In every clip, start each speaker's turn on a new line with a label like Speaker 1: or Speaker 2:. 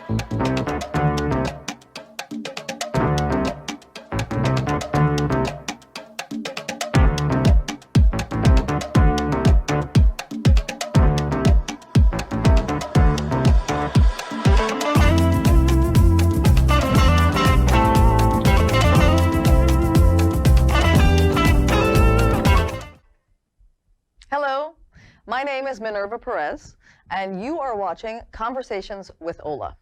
Speaker 1: My name is Minerva Perez, and you are watching Conversations with OLA.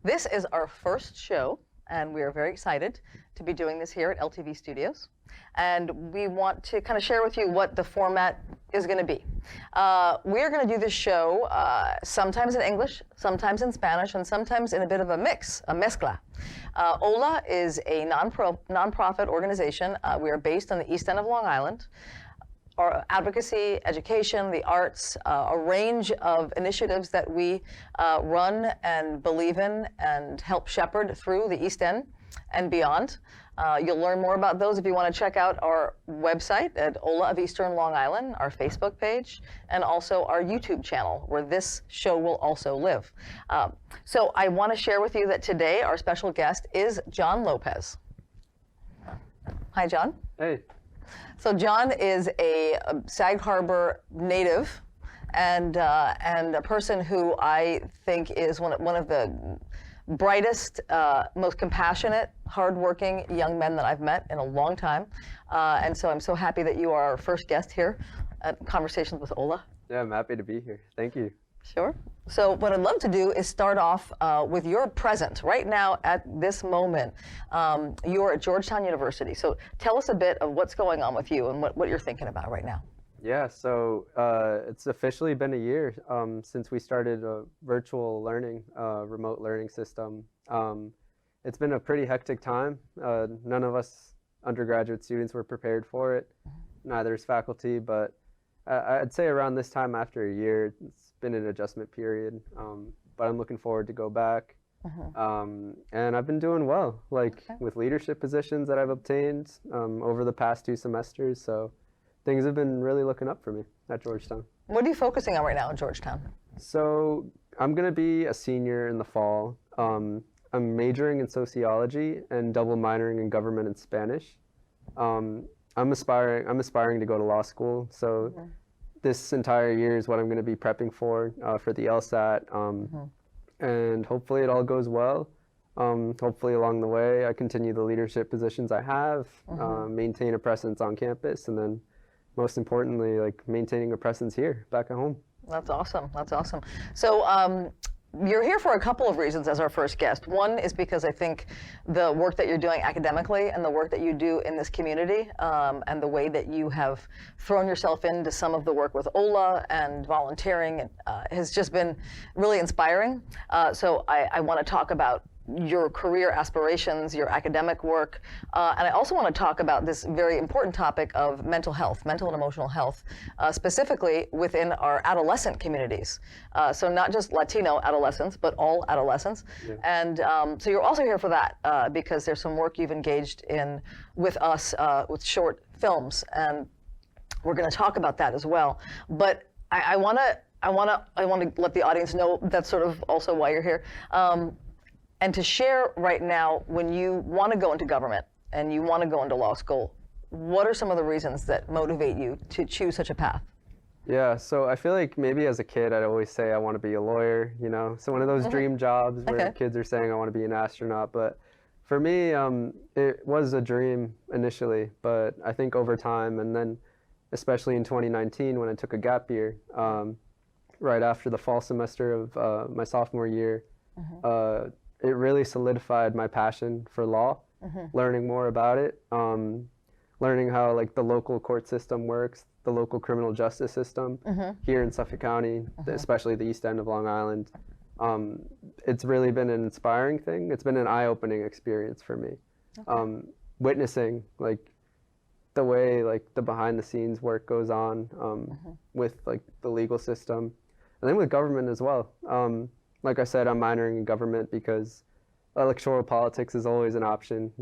Speaker 1: This is our first show, and we are very excited to be doing this here at LTV Studios. And we want to kind of share with you what the format is going to be. We're going to do this show sometimes in English, sometimes in Spanish, and sometimes in a bit of a mix, a mezcla. OLA is a nonprofit organization. We are based on the East End of Long Island. Our advocacy, education, the arts, a range of initiatives that we run and believe in and help shepherd through the East End and beyond. You'll learn more about those if you want to check out our website at OLA of Eastern Long Island, our Facebook page, and also our YouTube channel, where this show will also live. So I want to share with you that today our special guest is Jon Lopez. Hi, Jon.
Speaker 2: Hey.
Speaker 1: So Jon is a Sag Harbor native and a person who I think is one of the brightest, most compassionate, hardworking young men that I've met in a long time. And so I'm so happy that you are our first guest here at Conversations with OLA.
Speaker 2: Yeah, I'm happy to be here. Thank you.
Speaker 1: Sure. So what I'd love to do is start off with your present. Right now, at this moment, you're at Georgetown University. So tell us a bit of what's going on with you and what you're thinking about right now.
Speaker 2: Yeah, so it's officially been a year since we started a virtual learning, remote learning system. It's been a pretty hectic time. None of us undergraduate students were prepared for it. Neither is faculty, but I'd say around this time after a year, it's been an adjustment period, but I'm looking forward to go back. And I've been doing well, with leadership positions that I've obtained over the past 2 semesters, so things have been really looking up for me at Georgetown.
Speaker 1: What are you focusing on right now in Georgetown?
Speaker 2: So I'm going to be a senior in the fall. I'm majoring in sociology and double minoring in government and Spanish. I'm aspiring to go to law school, so this entire year is what I'm going to be prepping for the LSAT, and hopefully it all goes well. Hopefully along the way I continue the leadership positions I have, maintain a presence on campus, and then most importantly, maintaining a presence here, back at home.
Speaker 1: That's awesome. That's awesome. So you're here for a couple of reasons as our first guest. One is because I think the work that you're doing academically and the work that you do in this community and the way that you have thrown yourself into some of the work with OLA and volunteering has just been really inspiring. So I want to talk about your career aspirations, your academic work, and I also want to talk about this very important topic of mental health, mental and emotional health, specifically within our adolescent communities. So not just Latino adolescents, but all adolescents. Yeah. And so you're also here for that because there's some work you've engaged in with us with short films, and we're going to talk about that as well. But I want to let the audience know that's sort of also why you're here. And to share right now, when you want to go into government and you want to go into law school, what are some of the reasons that motivate you to choose such a path?
Speaker 2: Yeah, so I feel like maybe as a kid, I'd always say I want to be a lawyer, So one of those dream jobs where kids are saying I want to be an astronaut. But for me, it was a dream initially, but I think over time, and then especially in 2019 when I took a gap year, right after the fall semester of my sophomore year, it really solidified my passion for law, learning more about it, learning how the local court system works, the local criminal justice system here in Suffolk County, especially the East End of Long Island. It's really been an inspiring thing. It's been an eye-opening experience for me. Witnessing the way the behind-the-scenes work goes on with the legal system, and then with government as well. Like I said, I'm minoring in government because electoral politics is always an option,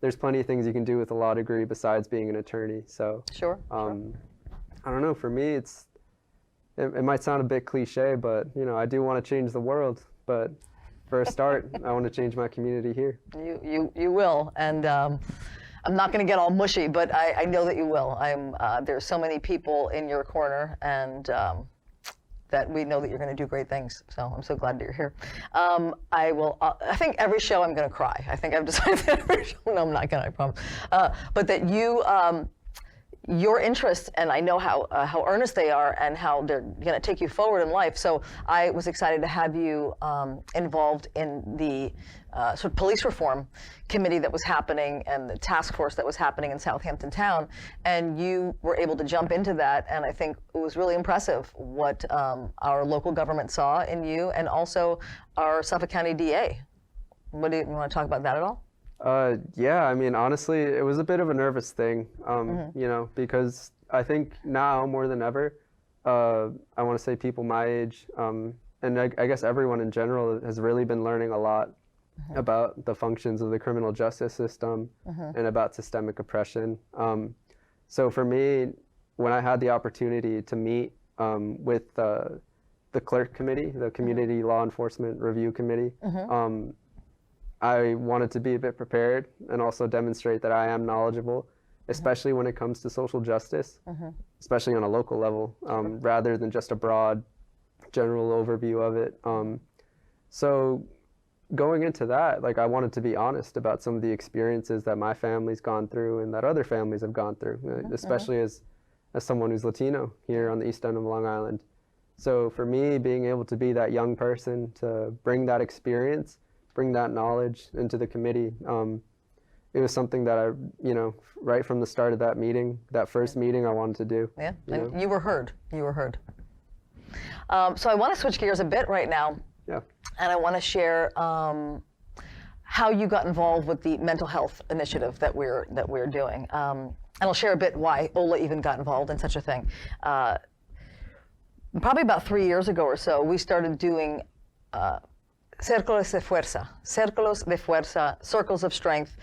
Speaker 2: There's plenty of things you can do with a law degree besides being an attorney. So
Speaker 1: sure.
Speaker 2: I don't know, for me it might sound a bit cliche, but I do want to change the world. but for a start, I want to change my community here.
Speaker 1: You will, and I'm not going to get all mushy, but I know that you will. There's so many people in your corner, and that we know that you're going to do great things. So I'm so glad that you're here. I think every show I'm going to cry. I think I've decided that every show. No, I'm not going to, I promise. But that your interest, and I know how earnest they are and how they're going to take you forward in life. So I was excited to have you involved in the sort of police reform committee that was happening and the task force that was happening in Southampton Town. And you were able to jump into that. And I think it was really impressive what our local government saw in you, and also our Suffolk County DA. You want to talk about that at all?
Speaker 2: Yeah, I mean, honestly, it was a bit of a nervous thing, you know, because I think now more than ever, I want to say people my age, and I guess everyone in general has really been learning a lot about the functions of the criminal justice system and about systemic oppression. So for me, when I had the opportunity to meet with the clerk committee, the Community Law Enforcement Review Committee, I wanted to be a bit prepared and also demonstrate that I am knowledgeable, especially when it comes to social justice, especially on a local level, rather than just a broad general overview of it. So going into that, like, I wanted to be honest about some of the experiences that my family's gone through and that other families have gone through, especially as someone who's Latino here on the East End of Long Island. So for me, being able to be that young person to bring that experience, bring that knowledge into the committee, it was something that I, you know, right from the start of that meeting, that first meeting, I wanted to do.
Speaker 1: Yeah, and you were heard. You were heard. So I want to switch gears a bit right now.
Speaker 2: Yeah.
Speaker 1: And I want to share how you got involved with the mental health initiative that we're doing. And I'll share a bit why OLA even got involved in such a thing. Probably about 3 years ago or so, we started doing Círculos de fuerza, circles of strength,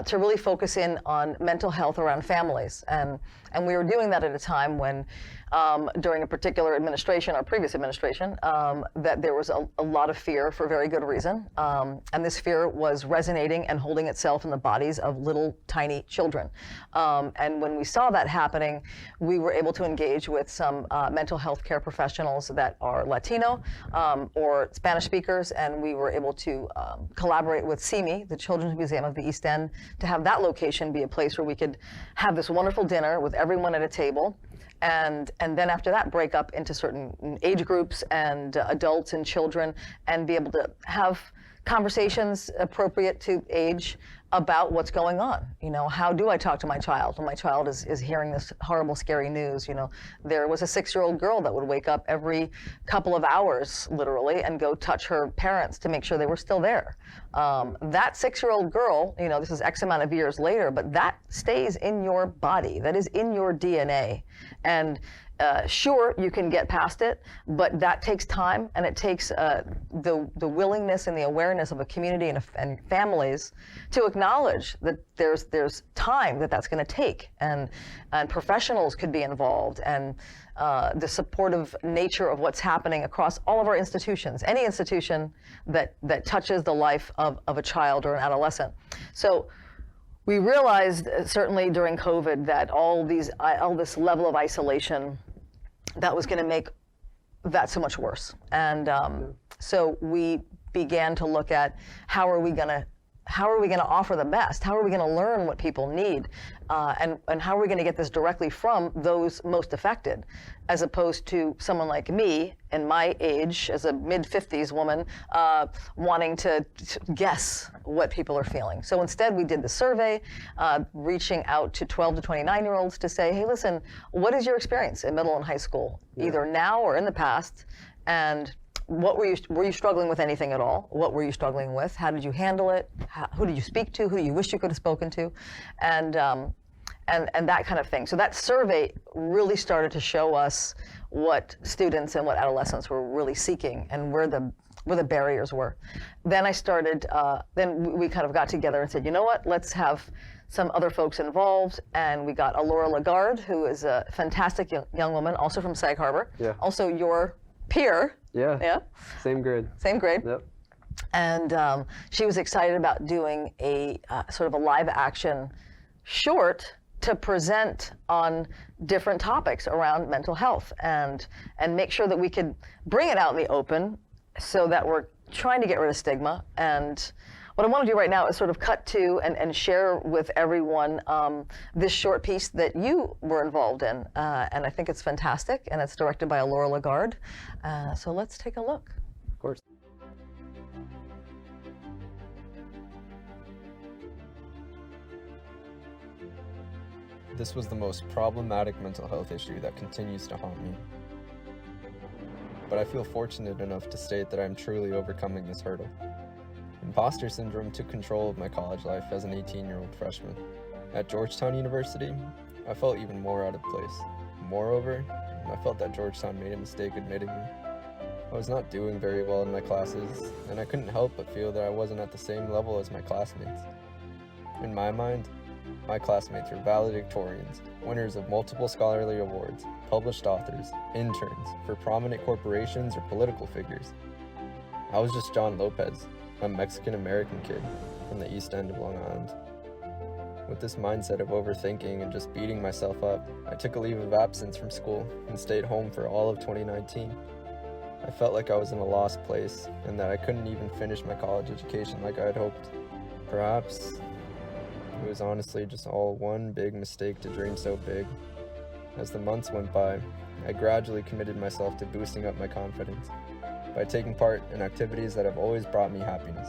Speaker 1: to really focus in on mental health around families. And we were doing that at a time when, during a particular administration, our previous administration, that there was a lot of fear for very good reason. And this fear was resonating and holding itself in the bodies of little tiny children. And when we saw that happening, we were able to engage with some mental health care professionals that are Latino or Spanish speakers, and we were able to collaborate with CIMI, the Children's Museum of the East End, to have that location be a place where we could have this wonderful dinner with everyone at a table. And then after that, break up into certain age groups and adults and children, and be able to have conversations appropriate to age about what's going on. You know, how do I talk to my child when my child is hearing this horrible, scary news? You know, there was a 6-year-old girl that would wake up every couple of hours, literally, and go touch her parents to make sure they were still there. That 6-year-old girl, you know, this is X amount of years later, but that stays in your body. That is in your DNA. And sure, you can get past it, but that takes time, and it takes the willingness and the awareness of a community and families to acknowledge that there's time that's going to take, and professionals could be involved, and the supportive nature of what's happening across all of our institutions, any institution that touches the life of a child or an adolescent. So we realized, certainly during COVID, that all this level of isolation, that was going to make that so much worse. And so we began to look at how are we going to offer the best? How are we going to learn what people need? And how are we going to get this directly from those most affected, as opposed to someone like me in my age, as a mid-50s woman, wanting to guess what people are feeling. So instead, we did the survey, reaching out to 12 to 29-year-olds to say, hey, listen, what is your experience in middle and high school, either now or in the past? And what were you struggling with anything at all? What were you struggling with? How did you handle it? Who did you speak to? Who do you wish you could have spoken to? And that kind of thing. So that survey really started to show us what students and what adolescents were really seeking, and where the barriers were. Then I started, then we kind of got together and said, you know what, let's have some other folks involved, and we got Alora Lagarde, who is a fantastic young woman, also from Sag Harbor, also your peer.
Speaker 2: Yeah.
Speaker 1: Yeah.
Speaker 2: Same grade.
Speaker 1: Same grade.
Speaker 2: Yep.
Speaker 1: And she was excited about doing a sort of a live action short to present on different topics around mental health and make sure that we could bring it out in the open so that we're trying to get rid of stigma. And what I want to do right now is sort of cut to and share with everyone this short piece that you were involved in. And I think it's fantastic, and it's directed by Laura Lagarde. So let's take a look.
Speaker 2: Of course.
Speaker 3: This was the most problematic mental health issue that continues to haunt me. But I feel fortunate enough to state that I am truly overcoming this hurdle. Imposter syndrome took control of my college life as an 18-year-old freshman. At Georgetown University, I felt even more out of place. Moreover, I felt that Georgetown made a mistake admitting me. I was not doing very well in my classes, and I couldn't help but feel that I wasn't at the same level as my classmates. In my mind, my classmates were valedictorians, winners of multiple scholarly awards, published authors, interns for prominent corporations or political figures. I was just Jon Lopez, a Mexican-American kid from the East End of Long Island. With this mindset of overthinking and just beating myself up, I took a leave of absence from school and stayed home for all of 2019. I felt like I was in a lost place and that I couldn't even finish my college education like I had hoped. Perhaps it was honestly just all one big mistake to dream so big. As the months went by, I gradually committed myself to boosting up my confidence by taking part in activities that have always brought me happiness.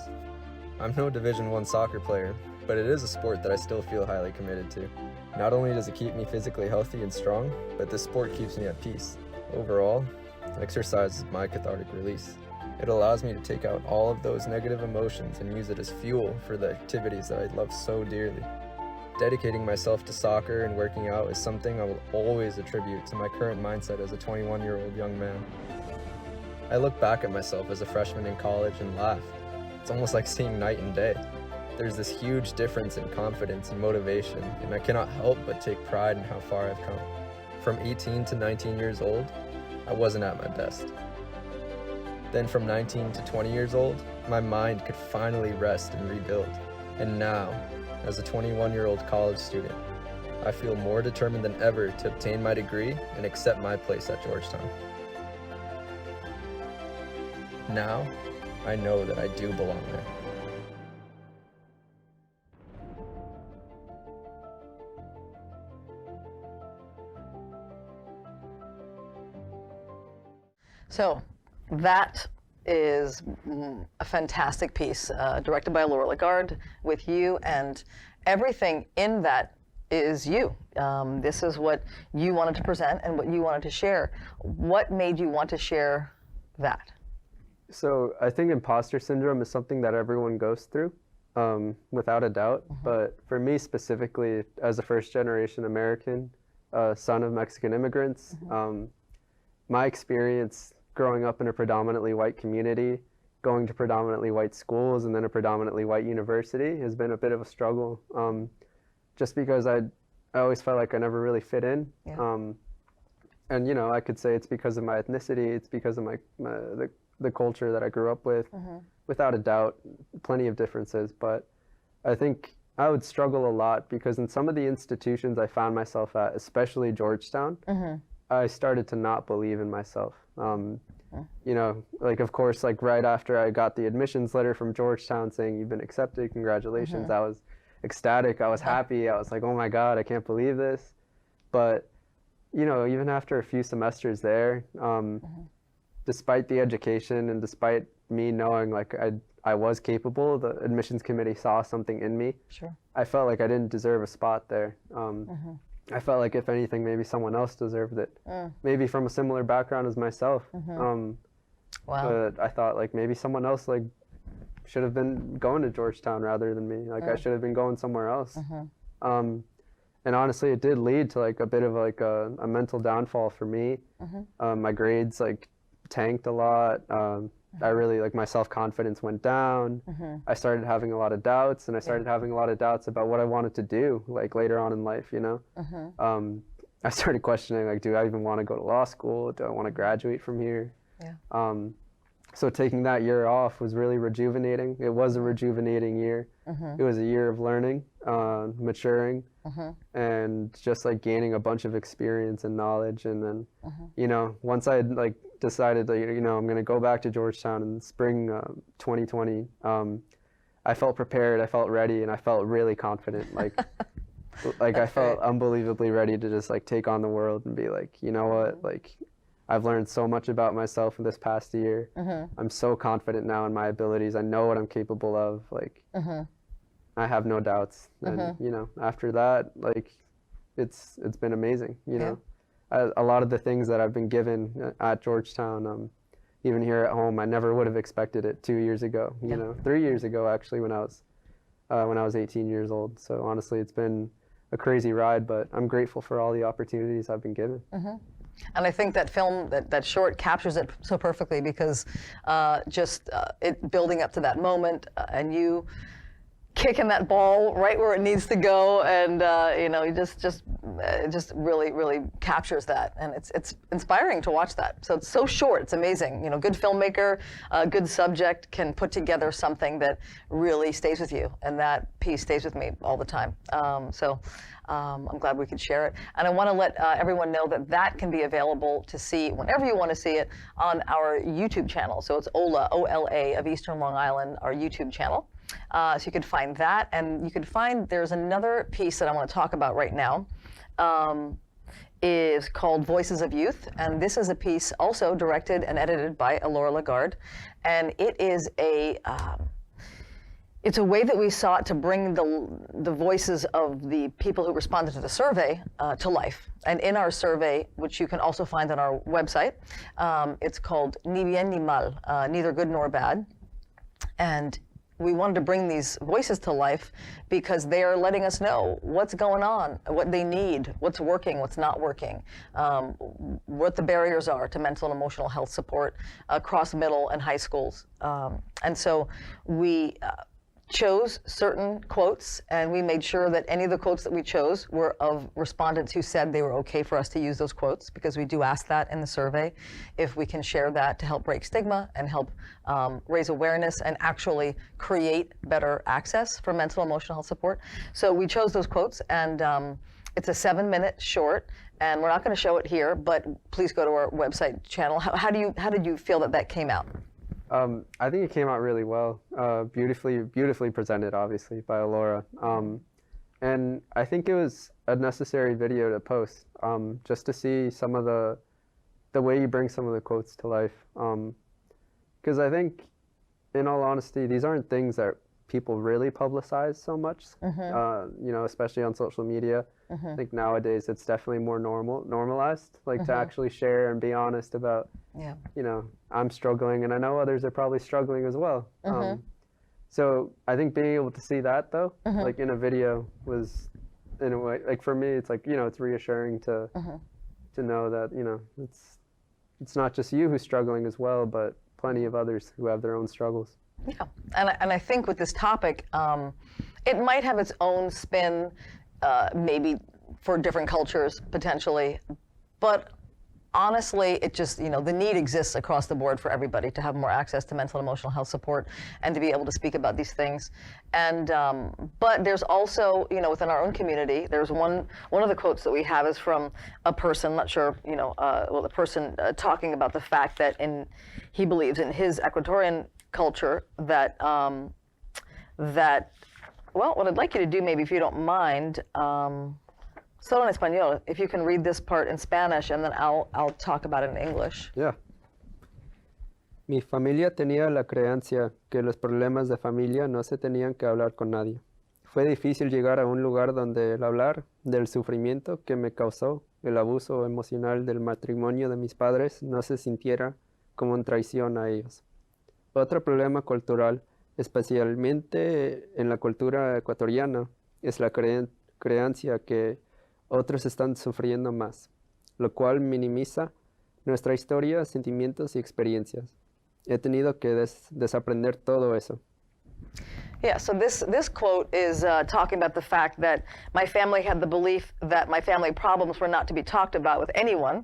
Speaker 3: I'm no Division I soccer player, but it is a sport that I still feel highly committed to. Not only does it keep me physically healthy and strong, but this sport keeps me at peace. Overall, exercise is my cathartic release. It allows me to take out all of those negative emotions and use it as fuel for the activities that I love so dearly. Dedicating myself to soccer and working out is something I will always attribute to my current mindset as a 21-year-old young man. I look back at myself as a freshman in college and laugh. It's almost like seeing night and day. There's this huge difference in confidence and motivation, and I cannot help but take pride in how far I've come. From 18 to 19 years old, I wasn't at my best. Then from 19 to 20 years old, my mind could finally rest and rebuild. And now, as a 21-year-old college student, I feel more determined than ever to obtain my degree and accept my place at Georgetown. Now, I know that I do belong there.
Speaker 1: So that is a fantastic piece, directed by Laura Lagarde, with you, and everything in that is you. This is what you wanted to present and what you wanted to share. What made you want to share that?
Speaker 2: So I think imposter syndrome is something that everyone goes through, without a doubt. Mm-hmm. But for me specifically, as a first-generation American, son of Mexican immigrants, mm-hmm. My experience growing up in a predominantly white community, going to predominantly white schools, and then a predominantly white university has been a bit of a struggle. Just because I always felt like I never really fit in. Yeah. And you know, I could say it's because of my ethnicity, it's because of the culture that I grew up with. Mm-hmm. Without a doubt, plenty of differences. But I think I would struggle a lot because in some of the institutions I found myself at, especially Georgetown, mm-hmm. I started to not believe in myself. You know, like of course, like right after I got the admissions letter from Georgetown saying you've been accepted, congratulations, mm-hmm. I was ecstatic, I was happy, I was like, oh my God, I can't believe this. But, you know, even after a few semesters there, mm-hmm. despite the education and despite me knowing like I was capable, the admissions committee saw something in me. Sure. I felt like I didn't deserve a spot there. Mm-hmm. I felt like if anything, maybe someone else deserved it. Maybe from a similar background as myself. Mm-hmm. Wow. But I thought like maybe someone else like should have been going to Georgetown rather than me. Like I should have been going somewhere else. Mm-hmm. And honestly, it did lead to like a bit of like a mental downfall for me. Mm-hmm. My grades like tanked a lot. I really like my self-confidence went down. Mm-hmm. I started having a lot of doubts, and I started having a lot of doubts about what I wanted to do like later on in life, you know. Mm-hmm. I started questioning like, do I even want to go to law school? Do I want to graduate from here?
Speaker 1: Yeah.
Speaker 2: So taking that year off was really rejuvenating. It was a rejuvenating year. It was a year of learning, maturing, and just like gaining a bunch of experience and knowledge. And then, you know, once I had like decided that, you know, I'm going to go back to Georgetown in spring 2020, I felt prepared, I felt ready, and I felt really confident. Like I felt unbelievably ready to just like take on the world and be like, you know what, like I've learned so much about myself in this past year. I'm so confident now in my abilities. I know what I'm capable of. Like I have no doubts. And you know, after that, like it's been amazing. You know, a lot of the things that I've been given at Georgetown, even here at home, I never would have expected it 2 years ago. You know, 3 years ago actually, when I was 18 years old. So honestly, it's been a crazy ride, but I'm grateful for all the opportunities I've been given.
Speaker 1: And I think that film, that short, captures it so perfectly because it building up to that moment and you kicking that ball right where it needs to go, and you know, it just really captures that, and it's inspiring to watch that. So it's so short, it's amazing. You know, good filmmaker, good subject can put together something that really stays with you, and that piece stays with me all the time. I'm glad we could share it, and I want to let everyone know that can be available to see whenever you want to see it on our YouTube channel. So it's OLA, O-L-A of Eastern Long Island, our YouTube channel. So you could find that, and you could find there's another piece that I want to talk about right now, is called Voices of Youth, and this is a piece also directed and edited by Laura Lagarde, and it is it's a way that we sought to bring the voices of the people who responded to the survey to life. And in our survey, which you can also find on our website, it's called Ni bien ni mal, neither good nor bad, and we wanted to bring these voices to life because they are letting us know what's going on, what they need, what's working, what's not working, what the barriers are to mental and emotional health support across middle and high schools. And so we chose certain quotes, and we made sure that any of the quotes that we chose were of respondents who said they were okay for us to use those quotes, because we do ask that in the survey, if we can share that to help break stigma and help raise awareness and actually create better access for mental and emotional health support. So we chose those quotes, and it's a 7-minute short, and we're not going to show it here, but please go to our website channel. How did you feel that came out?
Speaker 2: I think it came out really well, beautifully presented, obviously, by Laura. And I think it was a necessary video to post, just to see some of the way you bring some of the quotes to life. Because I think, in all honesty, these aren't things that people really publicize so much, you know, especially on social media. I think nowadays it's definitely more normalized, like to actually share and be honest about, you know, I'm struggling and I know others are probably struggling as well. So I think being able to see that though, like in a video was, in a way, like for me, it's like, you know, it's reassuring to know that, you know, it's not just you who's struggling as well, but plenty of others who have their own struggles.
Speaker 1: Yeah, and I think with this topic, it might have its own spin, maybe for different cultures potentially, but honestly, it just, you know, the need exists across the board for everybody to have more access to mental and emotional health support and to be able to speak about these things. And but there's also, you know, within our own community, there's one of the quotes that we have is from a person, not sure, you know, well, the person talking about the fact that he believes in his Ecuadorian culture that well, what I'd like you to do, maybe if you don't mind, solo en español, if you can read this part in Spanish, and then I'll talk about it in English.
Speaker 2: Yeah. Mi familia tenía la creencia que los problemas de familia no se tenían que hablar con nadie. Fue difícil llegar a un lugar donde el hablar del sufrimiento que me causó el abuso emocional del matrimonio de mis padres no se sintiera como una traición a ellos. Otro problema cultural, especialmente en la cultura ecuatoriana, es la creencia que otros están sufriendo más, lo cual minimiza nuestra historia, sentimientos y experiencias. He tenido que desaprender todo eso.
Speaker 1: Yeah, so this quote is talking about the fact that my family had the belief that my family problems were not to be talked about with anyone,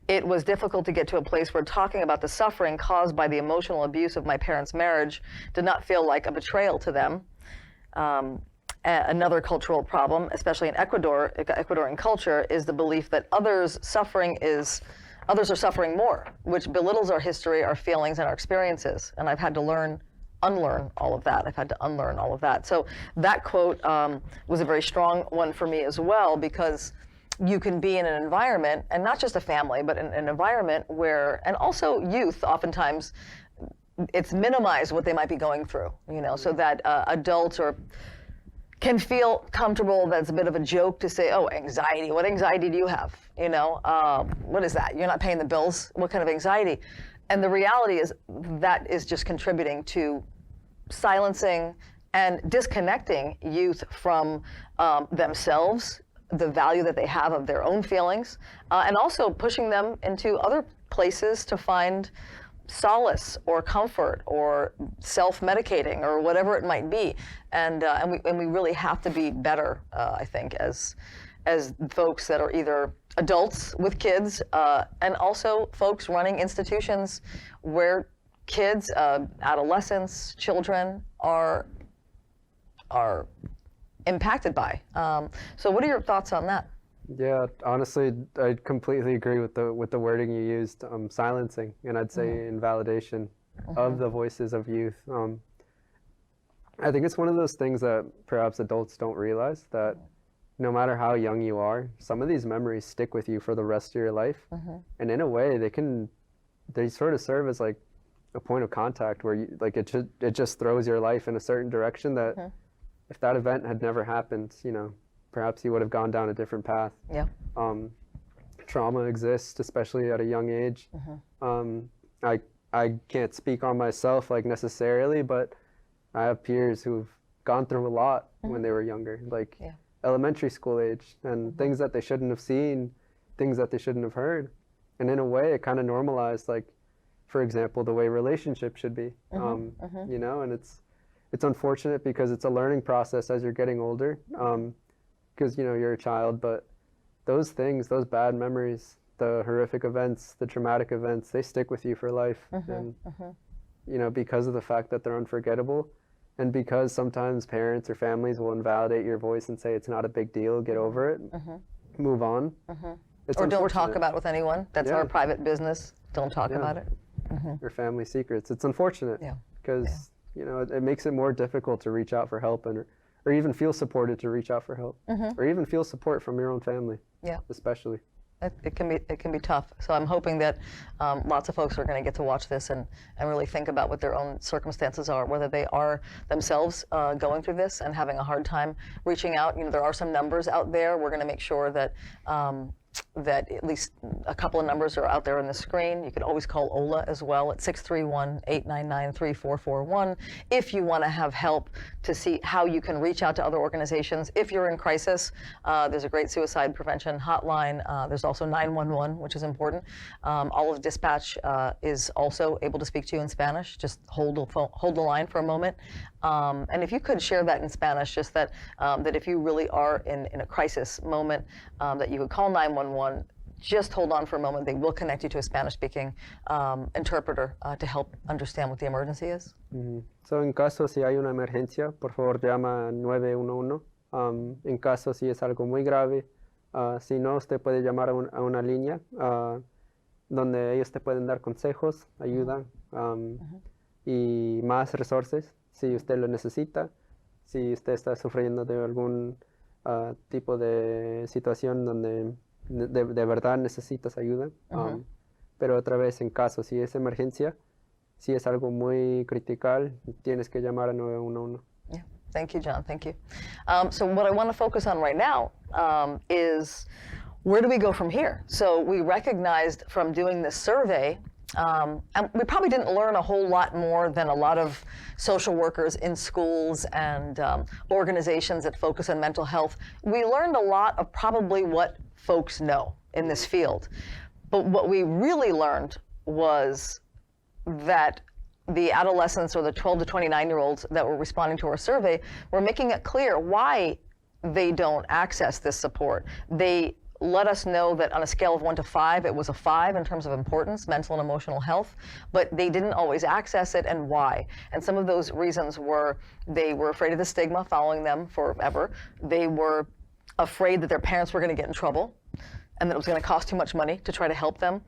Speaker 1: It was difficult to get to a place where talking about the suffering caused by the emotional abuse of my parents' marriage did not feel like a betrayal to them. Another cultural problem, especially in Ecuadorian culture, is the belief that others are suffering more, which belittles our history, our feelings, and our experiences. And I've had to unlearn all of that. I've had to unlearn all of that. So that quote was a very strong one for me as well, because you can be in an environment, and not just a family, but in an environment where, and also youth, oftentimes, it's minimized what they might be going through, so that adults can feel comfortable. That's a bit of a joke to say, oh, anxiety. What anxiety do you have? What is that? You're not paying the bills? What kind of anxiety? And the reality is that is just contributing to silencing and disconnecting youth from themselves, the value that they have of their own feelings, and also pushing them into other places to find solace or comfort or self-medicating or whatever it might be. And we really have to be better, I think, as folks that are either adults with kids and also folks running institutions where kids, adolescents, children are impacted by. So what are your thoughts on that?
Speaker 2: Yeah, honestly, I completely agree with the wording you used, silencing, and I'd say invalidation of the voices of youth. I think it's one of those things that perhaps adults don't realize, that no matter how young you are, some of these memories stick with you for the rest of your life. And in a way, they sort of serve as like a point of contact where it just throws your life in a certain direction that if that event had never happened, perhaps you would have gone down a different path.
Speaker 1: Yeah.
Speaker 2: Trauma exists, especially at a young age. I can't speak on myself necessarily, but I have peers who've gone through a lot when they were younger, elementary school age, and things that they shouldn't have seen, things that they shouldn't have heard. And in a way, it kind of normalized, for example, the way relationships should be, and it's unfortunate because it's a learning process as you're getting older. Because you're a child, but those things, those bad memories, the horrific events, the traumatic events, they stick with you for life. And because of the fact that they're unforgettable, and because sometimes parents or families will invalidate your voice and say it's not a big deal, get over it, move on.
Speaker 1: Or don't talk about it with anyone. That's our private business. Don't talk about it.
Speaker 2: Your family secrets. It's unfortunate because it makes it more difficult to reach out for help or even feel supported to reach out for help, or even feel support from your own family, especially.
Speaker 1: It can be tough. So I'm hoping that lots of folks are going to get to watch this and really think about what their own circumstances are, whether they are themselves going through this and having a hard time reaching out. There are some numbers out there. We're going to make sure that that at least a couple of numbers are out there on the screen. You could always call OLA as well at 631-899-3441 if you want to have help to see how you can reach out to other organizations. If you're in crisis, there's a great suicide prevention hotline. There's also 911, which is important. Olive Dispatch is also able to speak to you in Spanish. Just hold the line for a moment. And if you could share that in Spanish, just that if you really are in a crisis moment, that you would call 911. Just hold on for a moment. They will connect you to a Spanish-speaking interpreter to help understand what the emergency is.
Speaker 2: So, en caso si hay una emergencia, por favor llama 911. En caso si es algo muy grave, si no, usted puede llamar a una línea donde ellos te pueden dar consejos, ayuda y más resources si usted lo necesita. Si usted está sufriendo de algún tipo de situación donde de verdad necesitas ayuda. Pero otra vez, en caso, si es emergencia, si es algo muy critical, tienes que llamar a 911.
Speaker 1: Yeah. Thank you, Jon. Thank you. So what I want to focus on right now is where do we go from here? So we recognized from doing this survey, and we probably didn't learn a whole lot more than a lot of social workers in schools and organizations that focus on mental health. We learned a lot of probably what folks know in this field. But what we really learned was that the adolescents or the 12 to 29-year-olds that were responding to our survey were making it clear why they don't access this support. They let us know that on a scale of 1 to 5, it was a 5 in terms of importance, mental and emotional health, but they didn't always access it, and why. And some of those reasons were they were afraid of the stigma following them forever. They were afraid that their parents were going to get in trouble and that it was going to cost too much money to try to help them.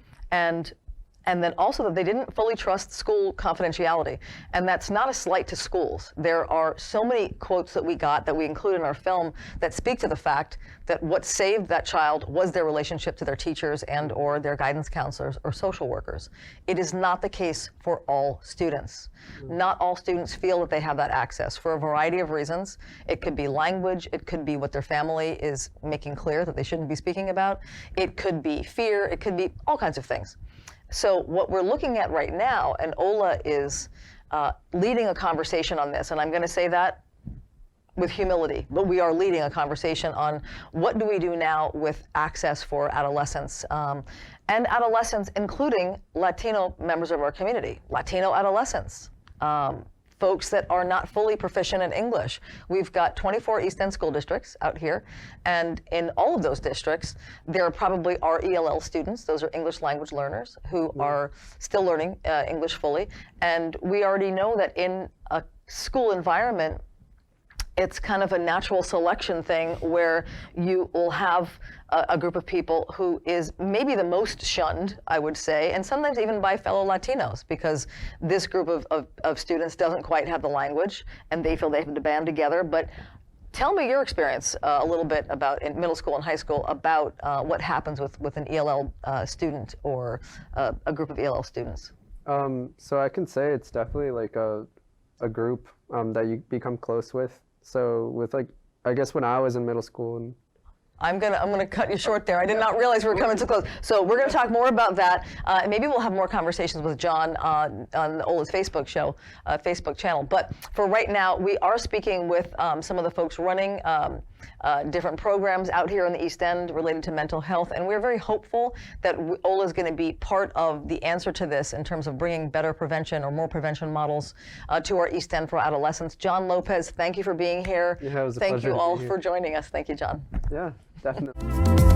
Speaker 1: And then also that they didn't fully trust school confidentiality. And that's not a slight to schools. There are so many quotes that we got that we include in our film that speak to the fact that what saved that child was their relationship to their teachers and or their guidance counselors or social workers. It is not the case for all students. Not all students feel that they have that access for a variety of reasons. It could be language, it could be what their family is making clear that they shouldn't be speaking about. It could be fear, it could be all kinds of things. So what we're looking at right now, and OLA is leading a conversation on this, and I'm going to say that with humility, but we are leading a conversation on what do we do now with access for adolescents, and adolescents including Latino members of our community, Latino adolescents, folks that are not fully proficient in English. We've got 24 East End school districts out here, and in all of those districts, there probably are ELL students, those are English language learners, who are still learning English fully. And we already know that in a school environment, it's kind of a natural selection thing where you will have a group of people who is maybe the most shunned, I would say, and sometimes even by fellow Latinos, because this group of students doesn't quite have the language and they feel they have to band together. But tell me your experience a little bit about in middle school and high school about what happens with an ELL student or a group of ELL students.
Speaker 2: So I can say it's definitely like a group that you become close with. So with I guess when I was in middle school and
Speaker 1: I'm gonna cut you short there. I did not realize we were coming so close. So we're gonna talk more about that. Maybe we'll have more conversations with Jon on OLA's Facebook channel. But for right now, we are speaking with some of the folks running different programs out here in the East End related to mental health, and we're very hopeful that OLA is going to be part of the answer to this in terms of bringing better prevention or more prevention models to our East End for adolescents. Jon Lopez, thank you for being here.
Speaker 2: Yeah, it was a
Speaker 1: Thank
Speaker 2: pleasure
Speaker 1: you
Speaker 2: to
Speaker 1: all
Speaker 2: be here.
Speaker 1: for joining us. Thank you, Jon.
Speaker 2: Yeah, definitely.